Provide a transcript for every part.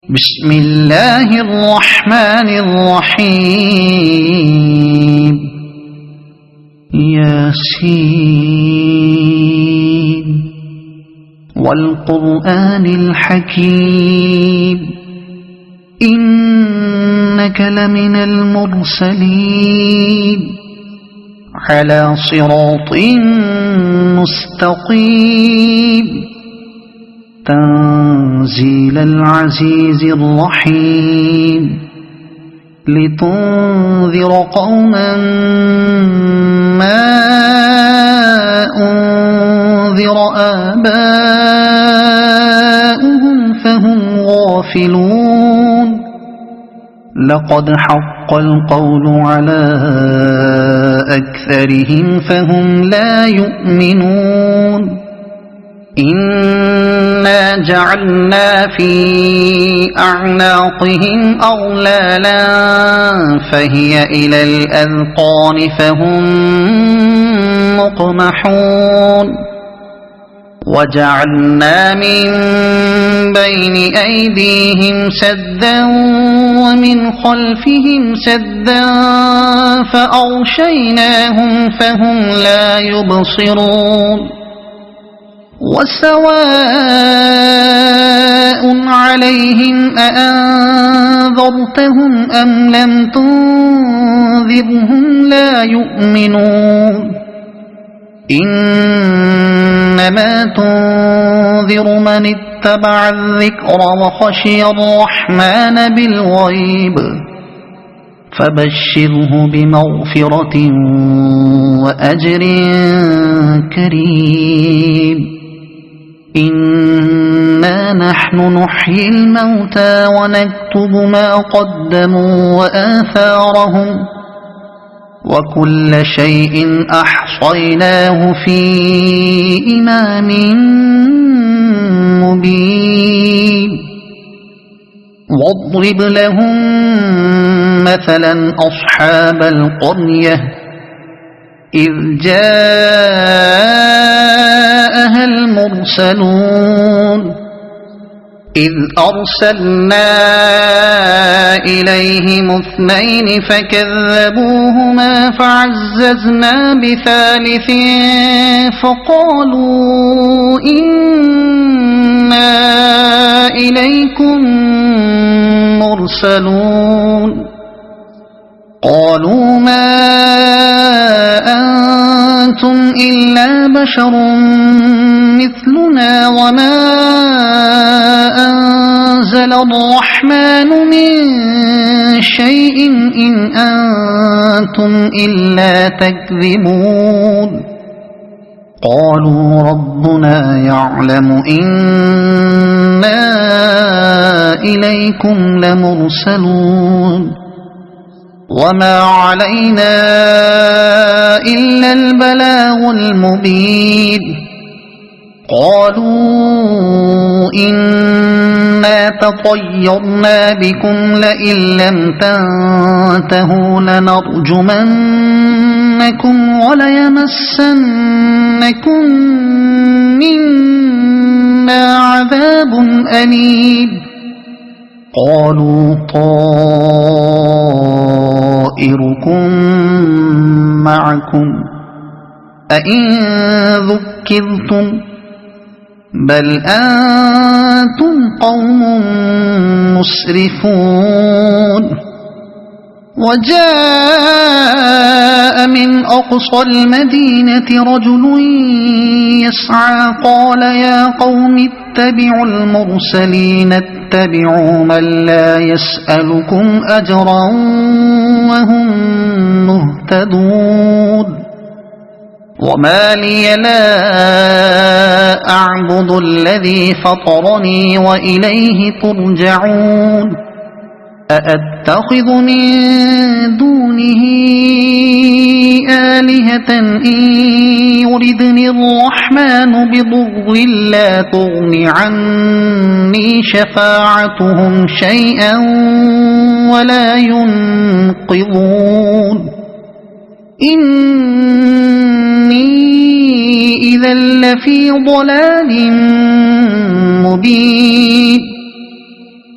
بسم الله الرحمن الرحيم ياسين والقرآن الحكيم إنك لمن المرسلين على صراط مستقيم تنزيل العزيز الرحيم لتنذر قوما ما أنذر آباؤهم فهم غافلون لقد حق القول على أكثرهم فهم لا يؤمنون إنا جعلنا في أعناقهم أغلالا فهي إلى الأذقان فهم مقمحون وجعلنا من بين أيديهم سدا ومن خلفهم سدا فأغشيناهم فهم لا يبصرون وسواء عليهم أأنذرتهم أم لم تنذرهم لا يؤمنون إنما تنذر من اتبع الذكر وخشي الرحمن بالغيب فبشره بمغفرة وأجر كريم إنا نحن نحيي الموتى ونكتب ما قدموا وآثارهم وكل شيء أحصيناه في إمام مبين واضرب لهم مثلا أصحاب القرية إذ جاءها المرسلون إذ أرسلنا إليهم اثنين فكذبوهما فعززنا بثالث فقالوا إنا إليكم مرسلون قالوا ما أنتم إلا بشر مثلنا وما أنزل الرحمن من شيء إن أنتم إلا تكذبون قالوا ربنا يعلم إنا إليكم لمرسلون وما علينا إلا البلاغ المبين قالوا إنا تطيرنا بكم لئن لم تنتهوا لنرجمنكم وليمسنكم منا عذاب أليم قالوا طائركم معكم أئن ذكرتم بل أنتم قوم مسرفون وجاء من أقصى المدينة رجل يسعى قال يا قوم اتبعوا المرسلين اتبعوا من لا يسألكم أجرا وهم مهتدون وما لي لا أعبد الذي فطرني وإليه ترجعون أأتخذ من دونه آلهة إن يردني الرحمن بضر لا تغن عني شفاعتهم شيئا ولا ينقذون إني إذا لفي ضلال مبين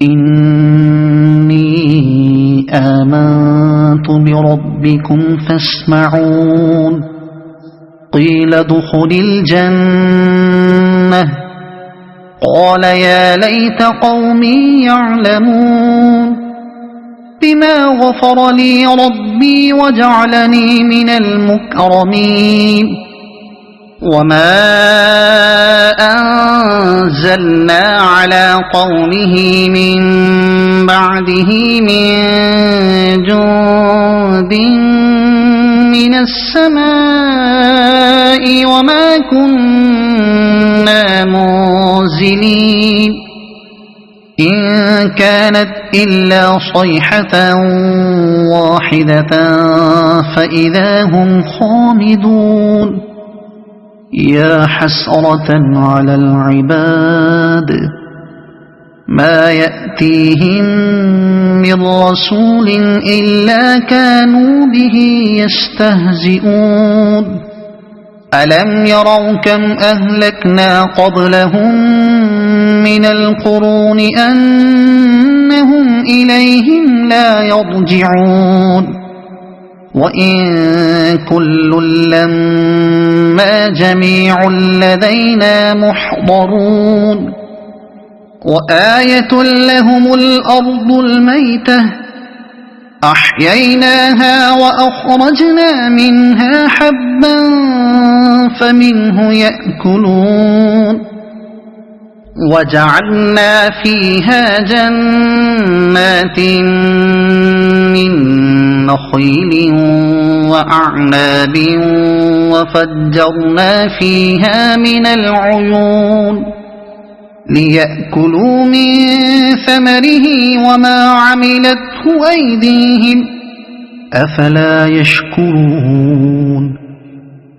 إني آمنت بربكم فاسمعون قيل ادخل الجنة قال يا ليت قومي يعلمون بما غفر لي ربي وجعلني من المكرمين وما أنزلنا على قومه من بعده من جند من السماء وما كنا منزلين إن كانت إلا صيحة واحدة فإذا هم خامدون يا حسرة على العباد ما يأتيهم من رسول إلا كانوا به يستهزئون ألم يروا كم أهلكنا قبلهم من القرون أنهم إليهم لا يرجعون وإن كل لما جميع لدينا محضرون وآية لهم الأرض الميتة أحييناها وأخرجنا منها حبا فمنه يأكلون وجعلنا فيها جنات من نخيل وأعناب وفجرنا فيها من العيون ليأكلوا من ثمره وما عملته أيديهم أفلا يشكرون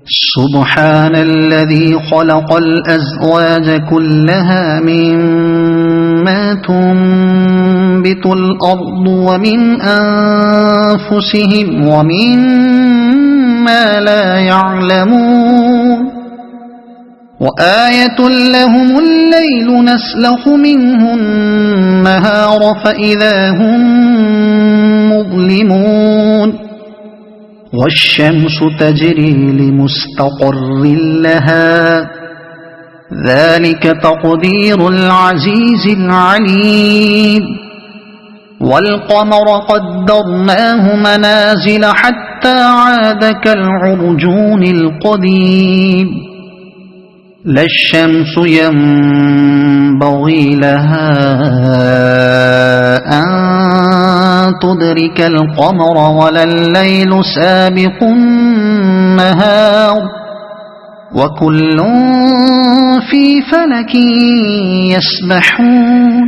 سبحان الذي خلق الأزواج كلها مما تنبت الأرض ومن أنفسهم ومما لا يعلمون وآية لهم الليل نسلخ منه النهار فإذا هم مظلمون والشمس تجري لمستقر لها ذلك تقدير العزيز العليم والقمر قدرناه منازل حتى عاد كالعرجون القديم لا الشمس ينبغي لها أن تدرك القمر ولا الليل سابق النهار وكل في فلك يسبحون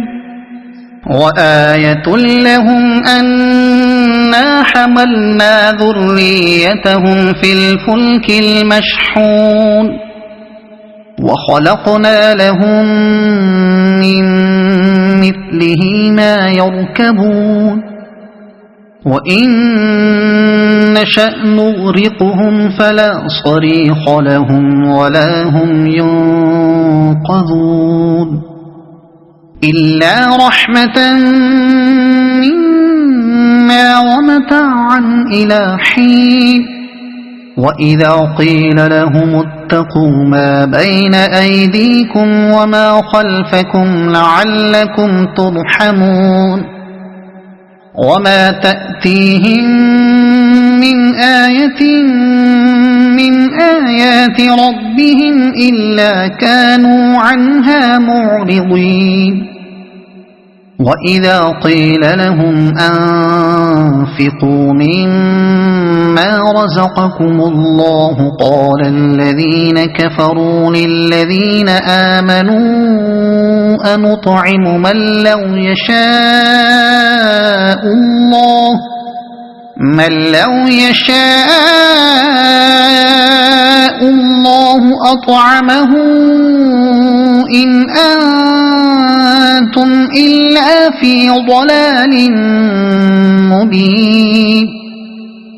وآية لهم أنا حملنا ذريتهم في الفلك المشحون وخلقنا لهم من مثله ما يركبون وإن نشأ نغرقهم فلا صريخ لهم ولا هم ينقذون إلا رحمة منا ومتاعا إلى حين وإذا قيل لهم اتقوا ما بين أيديكم وما خلفكم لعلكم ترحمون وما تأتيهم من آية من آيات ربهم إلا كانوا عنها معرضين وإذا قيل لهم أنفقوا مما رزقكم الله قال الذين كفروا للذين آمنوا أنطعم من لو يشاء الله أطعمه إن أنتم إلا في ضلال مبين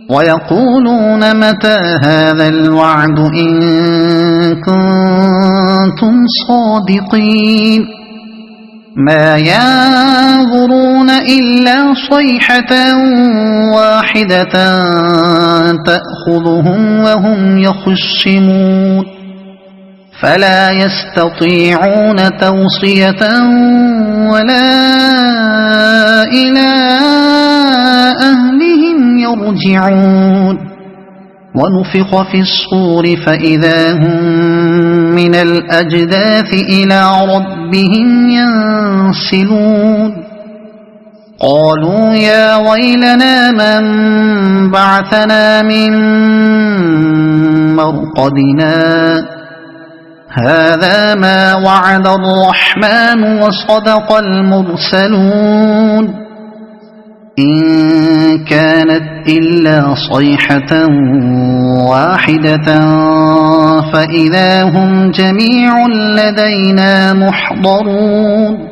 ويقولون متى هذا الوعد إن كنتم صادقين ما ينظرون إلا صيحة واحدة تأخذهم وهم يخصمون فلا يستطيعون توصية ولا إلى أهلهم يرجعون ونفخ في الصور فإذا هم من الأجداث إلى ربهم ينسلون قالوا يا ويلنا من بعثنا من مرقدنا هذا ما وعد الرحمن وصدق المرسلون إن كانت إلا صيحة واحدة فإذا هم جميع لدينا محضرون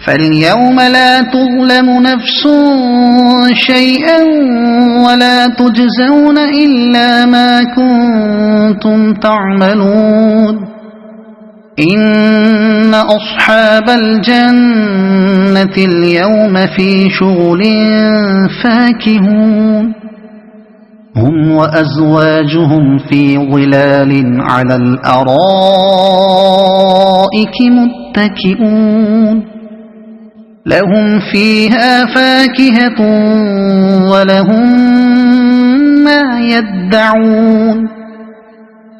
فاليوم لا تظلم نفس شيئا ولا تجزون إلا ما كنتم تعملون إن أصحاب الجنة اليوم في شغل فاكهون هم وأزواجهم في ظلال على الأرائك متكئون لهم فيها فاكهة ولهم ما يدعون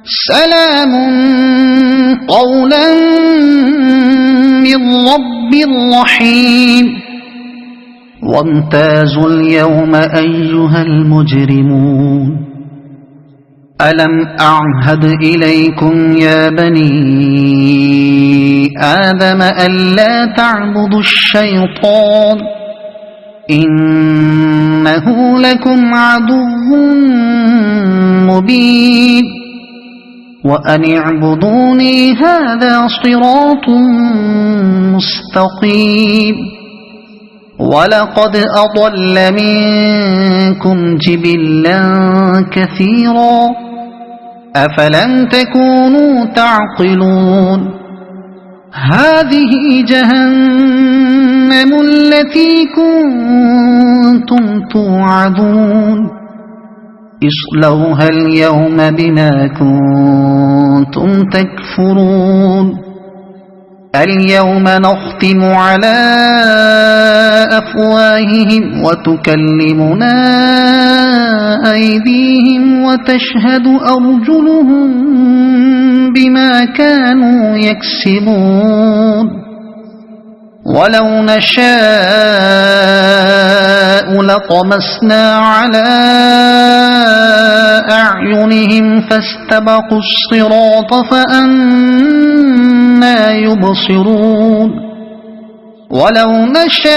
سلام قولا من رب رحيم وامتازوا اليوم أيها المجرمون ألم أعهد إليكم يا بني آدم ألا تعبدوا الشيطان إنه لكم عدو مبين وأن اعبدوني هذا صراط مستقيم ولقد أضل منكم جبلا كثيرا أفلم تكونوا تعقلون هذه جهنم التي كنتم توعدون اصلوها اليوم بما كنتم تكفرون اليوم نختم على أفواههم وتكلمنا أيديهم وتشهد أرجلهم بما كانوا يكسبون ولو نشاء لطمسنا على أعينهم فاستبقوا الصراط فأنى يبصرون ولو نشاء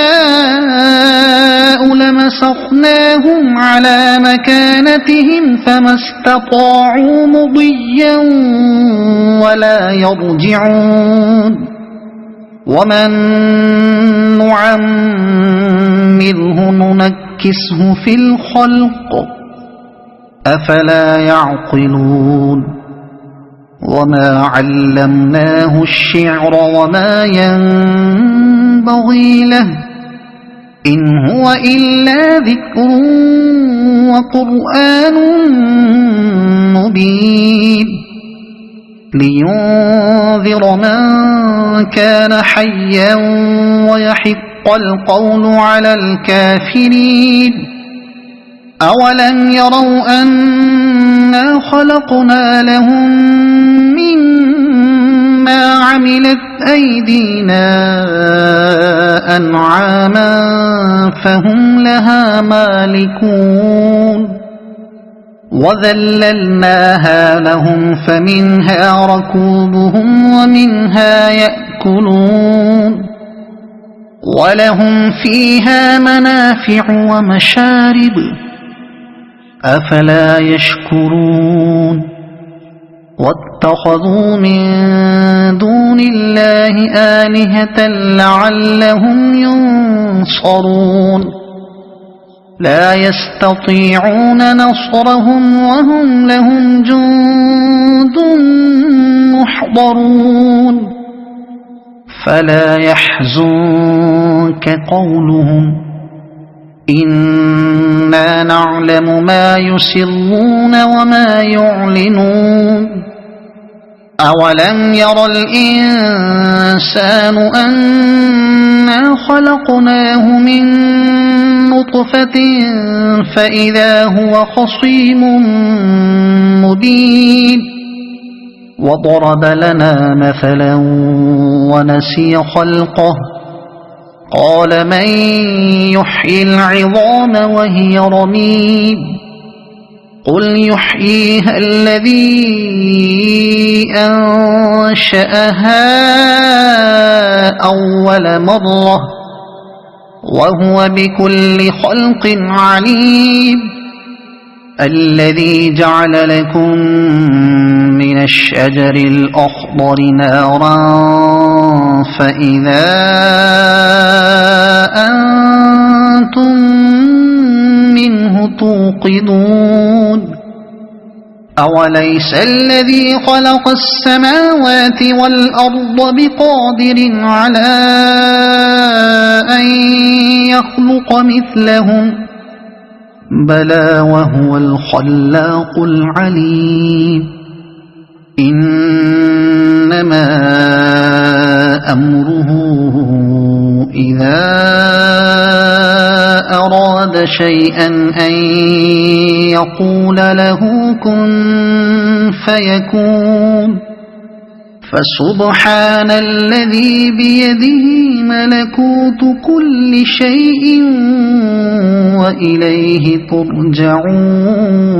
لمسخناهم على مكانتهم فما استطاعوا مضيا ولا يرجعون ومن نعمره ننكسه في الخلق أفلا يعقلون وما علمناه الشعر وما ينبغي له إن هو إلا ذكر وقرآن مبين لينذر من كان حيا ويحق القول على الكافرين أولم يروا أنا خلقنا لهم مما عملت أيدينا أنعاما فهم لها مالكون وذللناها لهم فمنها ركوبهم ومنها يأكلون ولهم فيها منافع ومشارب أفلا يشكرون واتخذوا من دون الله آلهة لعلهم ينصرون لا يستطيعون نصرهم وهم لهم جند محضرون فلا يحزنك قولهم إنا نعلم ما يسرون وما يعلنون أولم ير الإنسان أنا خلقناه من نطفة فإذا هو خصيم مبين وضرب لنا مثلا ونسي خلقه قال من يحيي العظام وهي رميم قل يحييها الذي أنشأها أول مرة وهو بكل خلق عليم الذي جعل لكم من الشجر الأخضر نارا فإذا أنتم منه توقدون أوليس الذي خلق السماوات والأرض بقادر على أن يخلق مثلهم بلى وهو الخلاق العليم إنما أمره إذا أراد شيئا أن يقول له كن فيكون فسبحان الذي بيده ملكوت كل شيء وإليه ترجعون